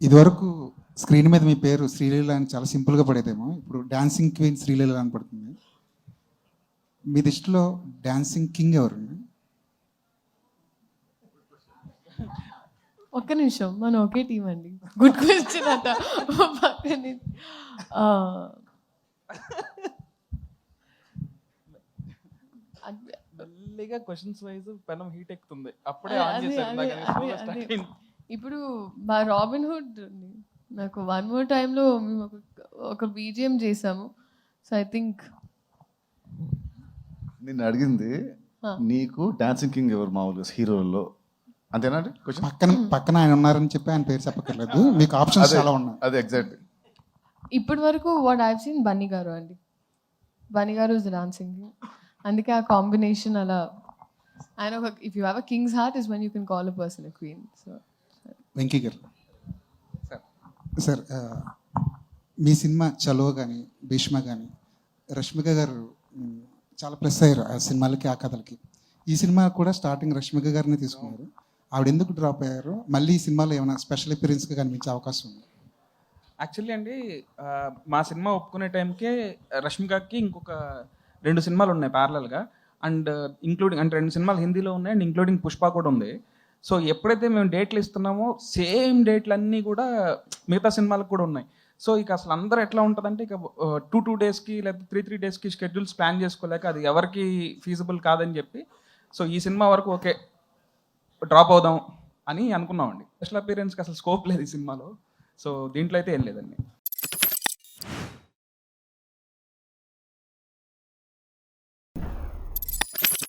ఇదివరకు స్క్రీన్ మీద మీ పేరు శ్రీలీల అని చాలా సింపుల్గా పడేదేమో, ఇప్పుడు డాన్సింగ్ క్వీన్ శ్రీలీల అని పడుతుంది. మీ దృష్టిలో డాన్సింగ్ కింగ్ ఎవరు? ఒక్క నిమిషం, మనం ఒకే టీం అండి. గుడ్ క్వశ్చన్ అట. పక్కనే మెల్లిగా క్వశ్చన్స్ వైజ్ పెనం హీట్ ఎక్కుతుంది. అప్పుడే ఆన్ చేశారు. ఇప్పుడు మా రాబిన్ హుడ్ నాకు వన్ మోర్ టైంలో మేము ఒక బీజిఎం చేసాము. సో ఐ థింక్ నిన్ను అడిగింది నీకు డాన్సింగ్ కింగ్ ఎవరు మామూలుగా హీరోల్లో, అంతేనా అండి? పక్కన ఆయన ఉన్నారని చెప్పి ఆయన పేరు చెప్పక్కర్లేదు, మీకు ఆప్షన్స్ చాలా ఉన్నాయి. అదే ఎగ్జాక్ట్. ఇప్పటి వరకు what I have seen Bunny గారు అండి. బన్నీ గారు ఇస్ డాన్సింగ్ కింగ్. అందుకే ఆ కాంబినేషన్ అలా ఆయన ఒక if you have a king's heart is when you can call a person a queen. So Venky గారు సార్, మీ సినిమా చలో కానీ భీష్మ కానీ రష్మిక గారు చాలా ప్లస్ అయ్యారు ఆ సినిమాలకి, ఆ కథలకి. ఈ సినిమా కూడా స్టార్టింగ్ రష్మిక గారిని తీసుకున్నారు. ఆవిడ ఎందుకు డ్రాప్ అయ్యారు? మళ్ళీ ఈ సినిమాలో ఏమైనా స్పెషల్ అపియరెన్స్గా కనిపించే అవకాశం ఉంది? యాక్చువల్లీ అండి, మా సినిమా ఒప్పుకునే టైంకే రష్మికకి ఇంకొక 2 సినిమాలు ఉన్నాయి ప్యారలల్గా. అండ్ ఇంక్లూడింగ్ అంటే 2 సినిమాలు హిందీలో ఉన్నాయి అండ్ ఇంక్లూడింగ్ పుష్ప కూడా ఉంది. సో ఎప్పుడైతే మేము డేట్లు ఇస్తున్నామో సేమ్ డేట్లు అన్నీ కూడా మిగతా సినిమాలకు కూడా ఉన్నాయి. సో ఇక అసలు అందరూ ఎట్లా ఉంటుందంటే ఇక 2 డేస్కి లేదా 3 డేస్కి షెడ్యూల్స్ ప్లాన్ చేసుకోలేక అది ఎవరికి ఫీజిబుల్ కాదని చెప్పి సో ఈ సినిమా వరకు ఓకే డ్రాప్ అవుదాం అని అనుకున్నామండి. స్పెషల్ అపియరెన్స్కి అసలు స్కోప్ లేదు ఈ సినిమాలో. సో దీంట్లో అయితే ఏం లేదండి.